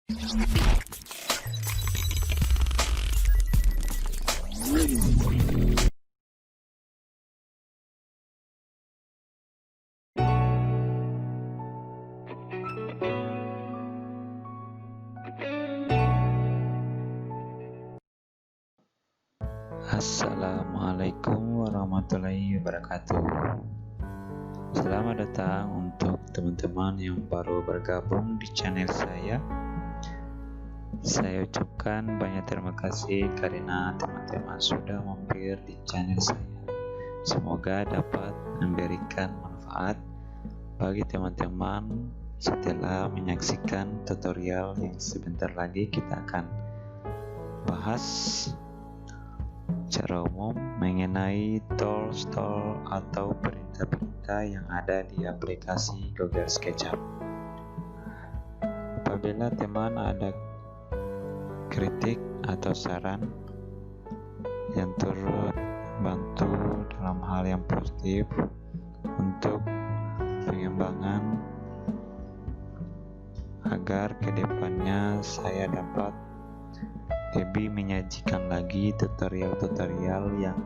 Assalamualaikum warahmatullahi wabarakatuh. Selamat datang untuk teman-teman yang baru bergabung di channel saya. Saya ucapkan banyak terima kasih karena teman-teman sudah mampir di channel saya. Semoga dapat memberikan manfaat bagi teman-teman setelah menyaksikan tutorial yang sebentar lagi kita akan bahas secara umum mengenai tools atau perintah-perintah yang ada di aplikasi Google SketchUp. Apabila teman ada kritik atau saran yang turut bantu dalam hal yang positif untuk pengembangan agar kedepannya saya dapat lebih menyajikan lagi tutorial-tutorial yang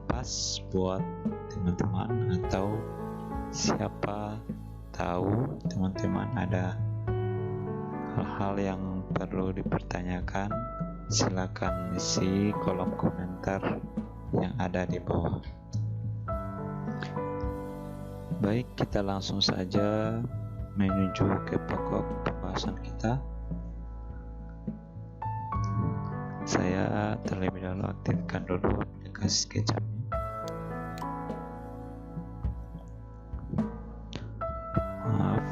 pas buat teman-teman, atau siapa tahu teman-teman ada hal-hal yang perlu dipertanyakan, silakan isi kolom komentar yang ada di bawah. Baik, kita langsung saja menuju ke pokok pembahasan kita. Saya terlebih dahulu aktifkan dulu aplikasi SketchUp. Maaf.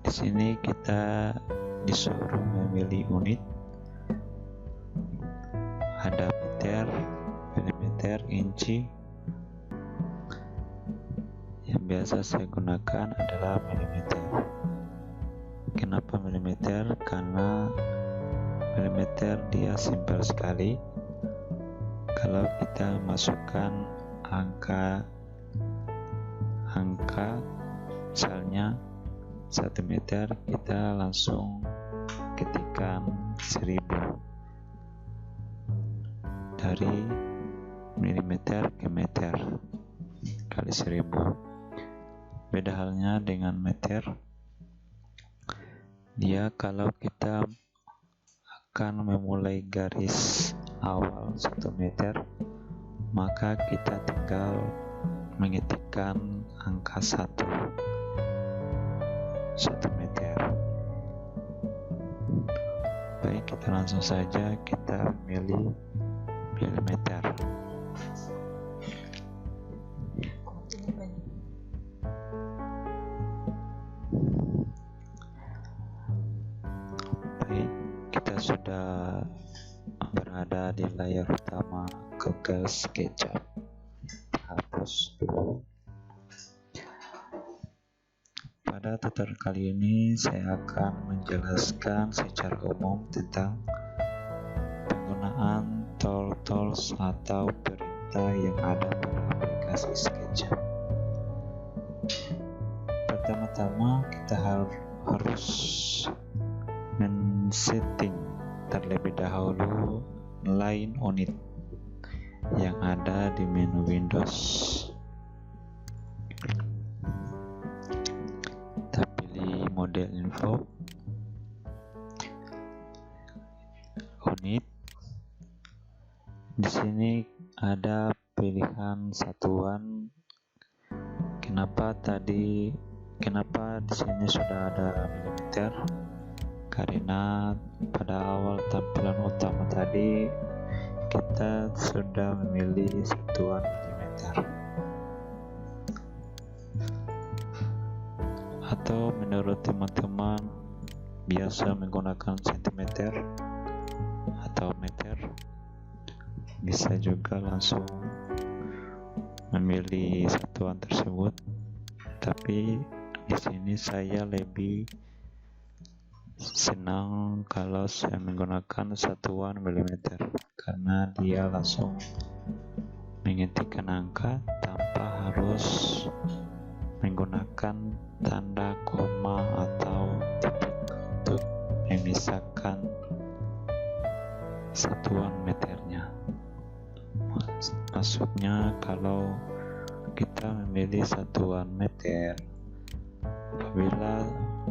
Di sini kita disuruh memilih unit. Ada meter, milimeter, inci. Yang biasa saya gunakan adalah milimeter. Kenapa milimeter? Karena milimeter dia simpel sekali. Kalau kita masukkan angka misalnya 1 meter, kita langsung ketikkan 1000 dari milimeter ke meter kali 1000. Beda halnya dengan meter. Dia kalau kita akan memulai garis awal 1 meter, maka kita tinggal mengetikkan angka 1 meter. Baik, kita langsung saja kita pilih milimeter. Kita sudah berada di layar utama Google SketchUp. Hapus dulu. Pada tutorial kali ini saya akan menjelaskan secara umum tentang penggunaan tools atau perintah yang ada pada aplikasi SketchUp. Pertama-tama kita harus men-setting terlebih dahulu line unit yang ada di menu Windows. Kita pilih model info, unit. Di sini ada pilihan satuan. Kenapa di sini sudah ada milimeter? Karena pada awal tampilan utama tadi kita sudah memilih satuan milimeter. Atau menurut teman-teman biasa menggunakan sentimeter atau meter, bisa juga langsung memilih satuan tersebut. Tapi di sini saya lebih senang kalau saya menggunakan satuan milimeter, karena dia langsung mengetikkan angka tanpa harus menggunakan tanda koma atau titik untuk memisahkan satuan meternya. Maksudnya kalau kita memilih satuan meter apabila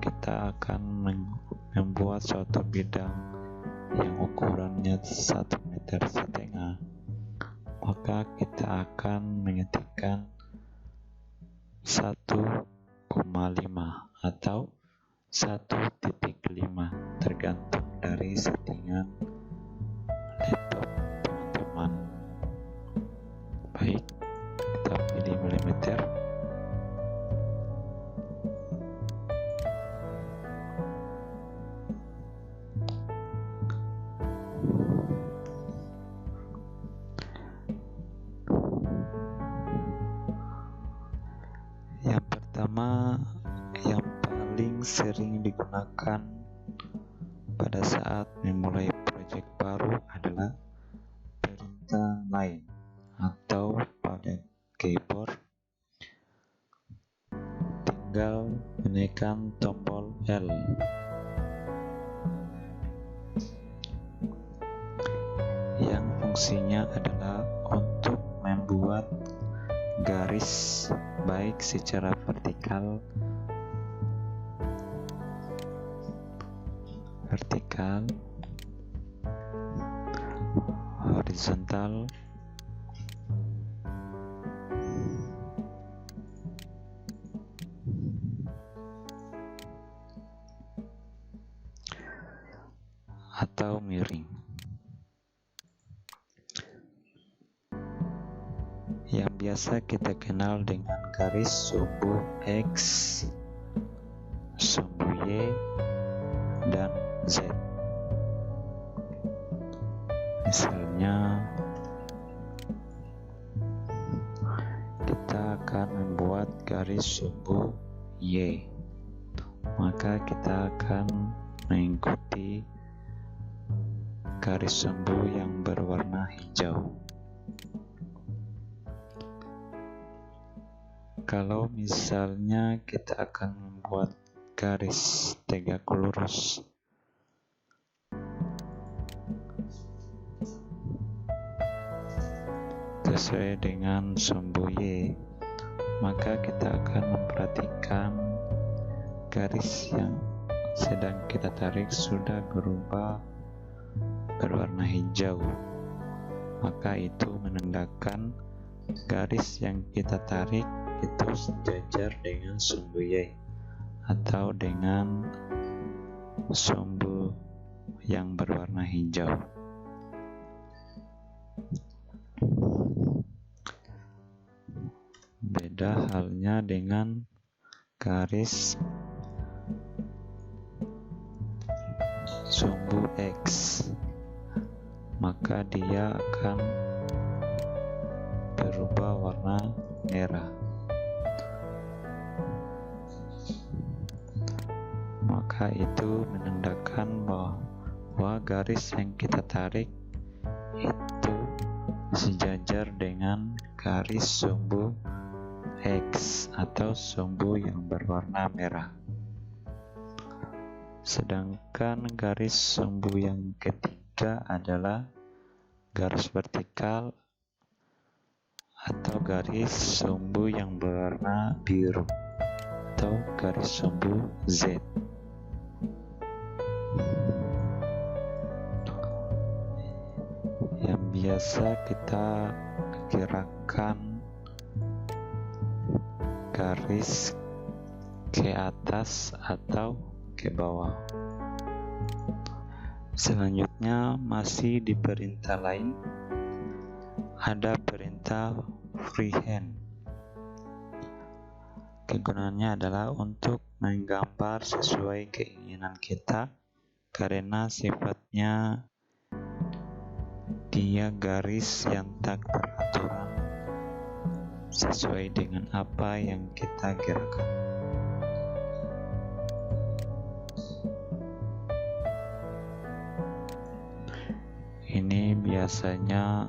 kita akan membuat suatu bidang yang ukurannya 1,5 meter, maka kita akan mengetikkan 1,5 atau 1,5 tergantung dari settingan laptop teman-teman. Baik, kita pilih milimeter. Yang pertama, yang paling sering digunakan pada saat memulai proyek baru adalah perintah line, atau pada keyboard tinggal menekan tombol L. Yang fungsinya adalah untuk membuat garis baik secara vertikal, horizontal, atau miring. Yang biasa kita kenal dengan garis sumbu X, sumbu Y, dan Z. Misalnya kita akan membuat garis sumbu Y, maka kita akan mengikuti garis sumbu yang berwarna hijau. Kalau misalnya kita akan membuat garis tegak lurus sesuai dengan sumbu Y, maka kita akan memperhatikan garis yang sedang kita tarik sudah berubah berwarna hijau, maka itu menandakan garis yang kita tarik itu sejajar dengan sumbu Y atau dengan sumbu yang berwarna hijau. Beda halnya dengan garis sumbu X, maka dia akan berubah warna merah. Maka itu menandakan bahwa garis yang kita tarik itu sejajar dengan garis sumbu X atau sumbu yang berwarna merah. Sedangkan garis sumbu yang ketiga adalah garis vertikal atau garis sumbu yang berwarna biru atau garis sumbu Z. Yang biasa kita gerakkan garis ke atas atau ke bawah. Selanjutnya masih di perintah lain, ada perintah freehand. Kegunaannya adalah untuk menggambar sesuai keinginan kita, karena sifatnya dia garis yang tak beraturan sesuai dengan apa yang kita gerakkan. Ini biasanya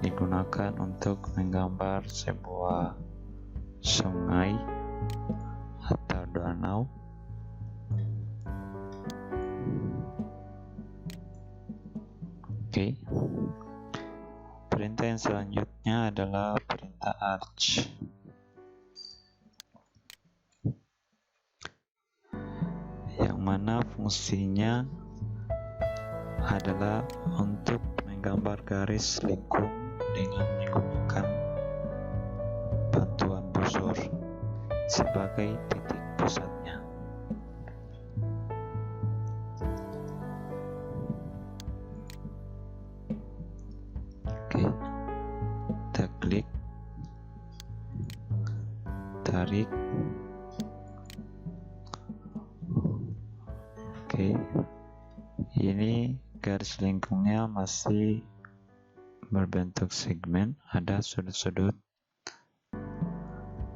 digunakan untuk menggambar sebuah sungai selanjutnya adalah perintah arch, yang mana fungsinya adalah untuk menggambar garis lengkung dengan menggunakan bantuan busur sebagai titik pusatnya. Oke, kita klik, tarik. Oke, ini garis lengkungnya masih berbentuk segmen, ada sudut-sudut,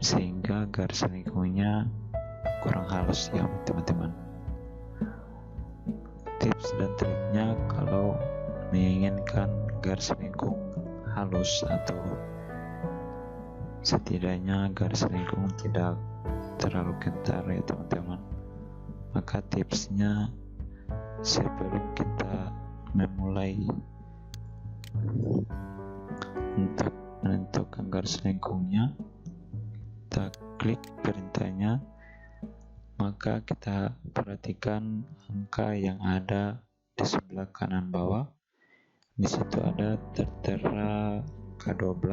sehingga garis lengkungnya kurang halus ya teman-teman. Tips dan triknya kalau menginginkan garis lengkung halus atau setidaknya garis lengkung tidak terlalu kental ya teman-teman, maka tipsnya sebelum kita memulai untuk menentukan garis lengkungnya, kita klik perintahnya, maka kita perhatikan angka yang ada di sebelah kanan bawah. Di situ ada tertera K12,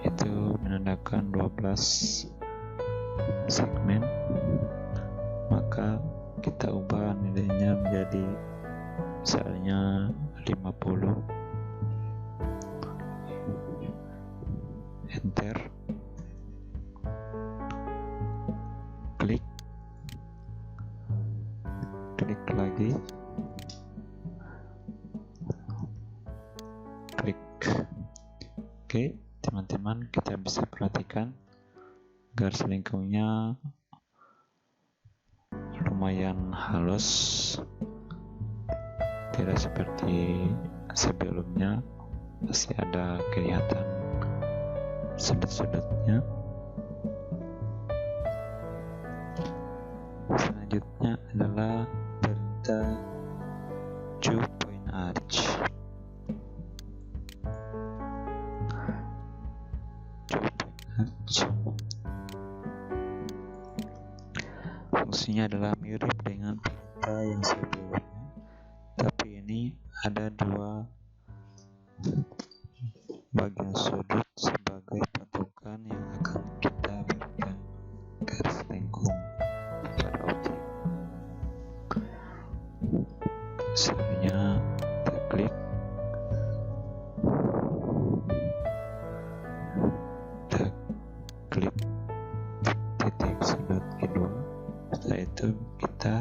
itu menandakan 12 segmen, maka kita ubah nilainya menjadi misalnya 50, enter, klik lagi, klik. Oke teman-teman, kita bisa perhatikan garis lengkungnya lumayan halus, tidak seperti sebelumnya, masih ada kelihatan sudut-sudutnya. Selanjutnya adalah perintah two point arch. Fungsinya adalah mirip dengan perintah yang sebelumnya, tapi ini ada dua bagian sudut sebagai patokan yang akan kita berikan garis lengkung pada objek. Misalnya kita klik, titik sudut kedua. Setelah itu kita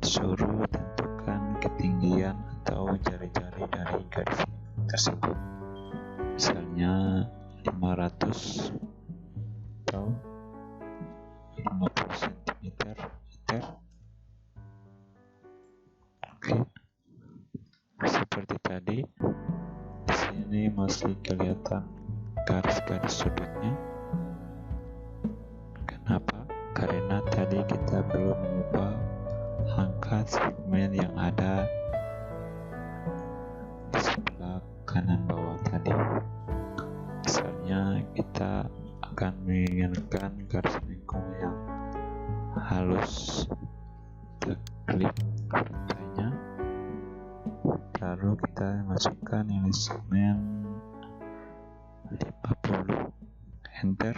suruh tentukan ketinggian atau jari-jari dari garis tersebut, misalnya 500 atau 50 cm. Enter. Oke, seperti tadi, di sini masih kelihatan garis-garis sudutnya. Kenapa? Karena tadi kita belum mengubah angka segmen yang ada di sebelah kanan bawah tadi. Misalnya kita akan menginginkan garis lengkung yang halus, kita klik perintahnya, lalu kita masukkan nilai segmen 50, enter,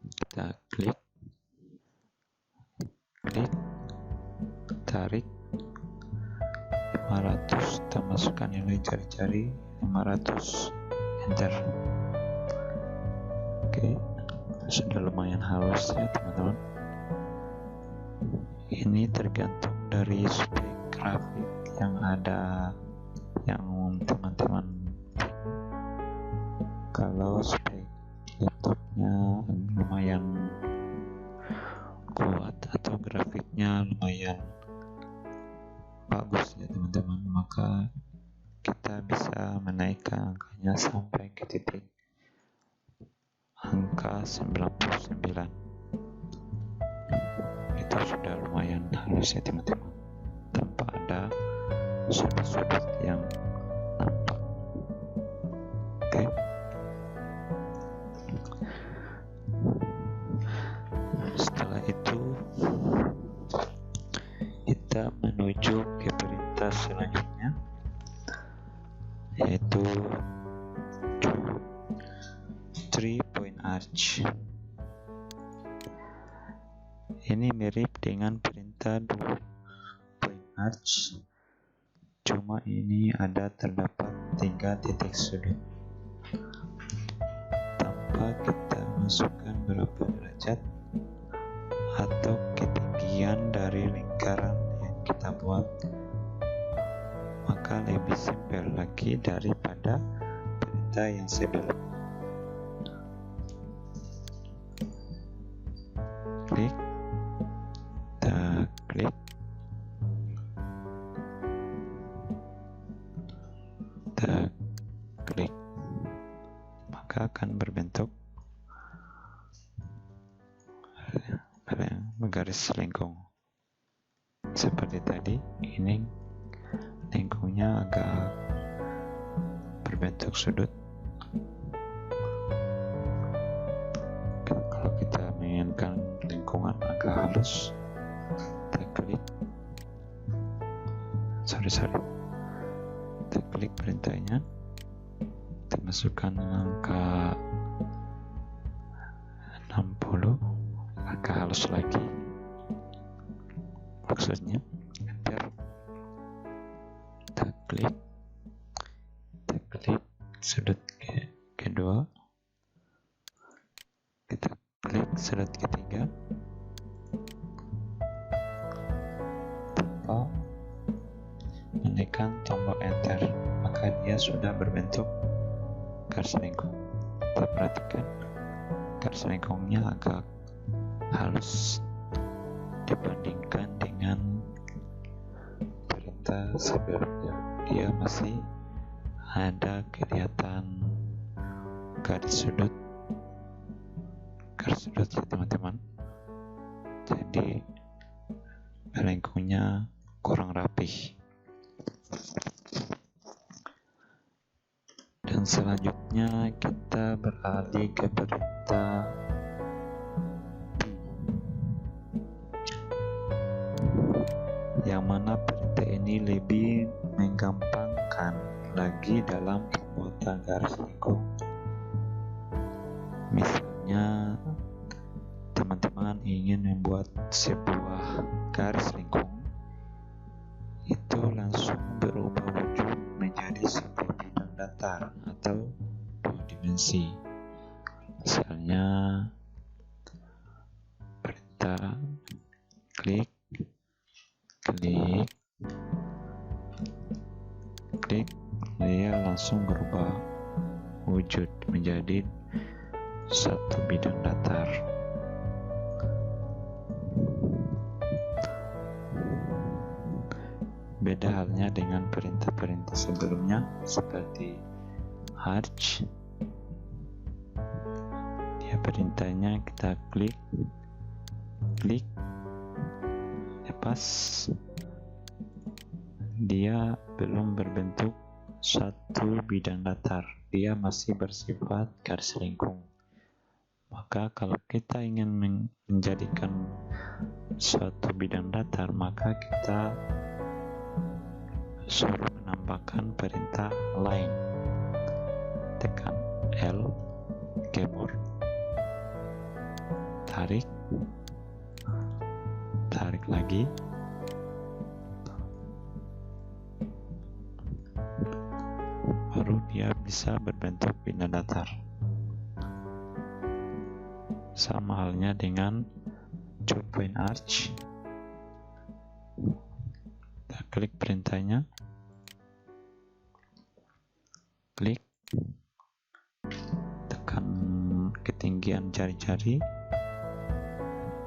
kita klik, tarik 500, kita masukkan nilai jari-jari 500, enter. Oke, sudah lumayan halus ya teman-teman. Ini tergantung dari spek grafik yang ada, yang teman-teman. Kalau spek laptopnya lumayan kuat atau grafiknya lumayan bagus ya teman-teman, maka kita bisa menaikkan angkanya sampai ke titik angka 99. Itu sudah lumayan halus ya teman-teman, tanpa ada sudut-sudut yang 3-point arch. Ini mirip dengan perintah 2-point arch, cuma ini terdapat 3 titik sudut. Tanpa kita masukkan berapa derajat atau ketinggian dari lingkaran yang kita buat, maka lebih simpel lagi daripada perintah yang sebelumnya. Klik, kita klik, kita klik, maka akan berbentuk garis lengkung seperti tadi. Ini lengkungnya agak berbentuk sudut. Kalau kita menginginkan lengkungan agak halus, kita klik kita klik perintahnya, kita masukkan angka 60, agak halus lagi, maksudnya enter. Kita klik sudut kedua, kita klik sudut ketiga, tanpa menekan tombol enter, maka dia sudah berbentuk garis lengkung. Kita perhatikan garis lengkungnya agak halus dibandingkan dengan perintah sebelumnya. Dia masih ada kelihatan garis sudut ya teman-teman. Jadi lengkungnya kurang rapih. Dan selanjutnya kita beralih ke perintah yang mana perintah ini lebih menggampangkan lagi dalam pembuatan garis lengkung. Misalnya teman-teman ingin membuat sebuah garis lengkung, itu langsung berubah wujud menjadi satu bidang datar atau 2 dimensi. Misalnya perintah klik, dia langsung berubah wujud menjadi satu bidang datar. Beda halnya dengan perintah-perintah sebelumnya seperti arch. Dia perintahnya kita klik, lepas, dia belum berbentuk satu bidang datar, dia masih bersifat garis lengkung. Maka kalau kita ingin menjadikan suatu bidang datar, maka kita suruh menambahkan perintah line. Tekan L keyboard, tarik lagi, baru dia bisa berbentuk bidang datar. Sama halnya dengan 2-point arch. Kita klik perintahnya, klik, tekan ketinggian jari-jari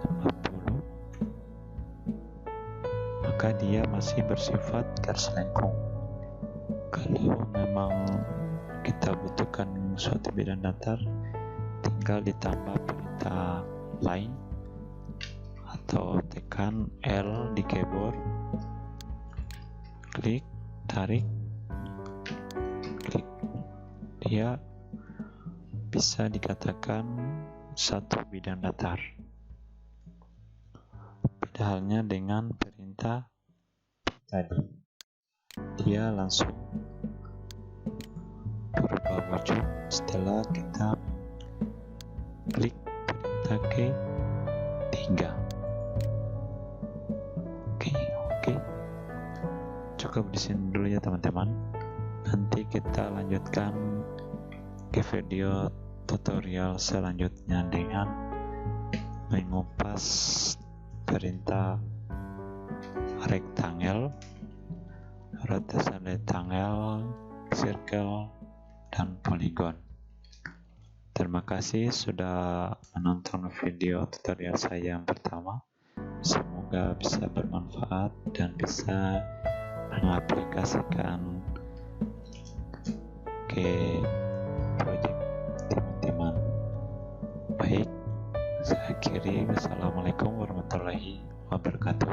50, maka dia masih bersifat garis lengkung. Kalau memang kita butuhkan suatu bidang datar, tinggal ditambah perintah line atau tekan L di keyboard, klik, tarik, klik. Dia bisa dikatakan satu bidang datar. Beda halnya dengan perintah tadi, dia langsung berubah wujud setelah kita klik perintah ketiga. Oke. Cukup di sini dulu ya teman-teman. Nanti kita lanjutkan ke video tutorial selanjutnya dengan mengupas perintah rectangle, rotation rectangle, circle, dan polygon. Terima kasih sudah menonton video tutorial saya yang pertama. Semoga bisa bermanfaat dan bisa mengaplikasikan ke proyek teman-teman. Baik, saya akhiri. Wassalamualaikum warahmatullahi wabarakatuh.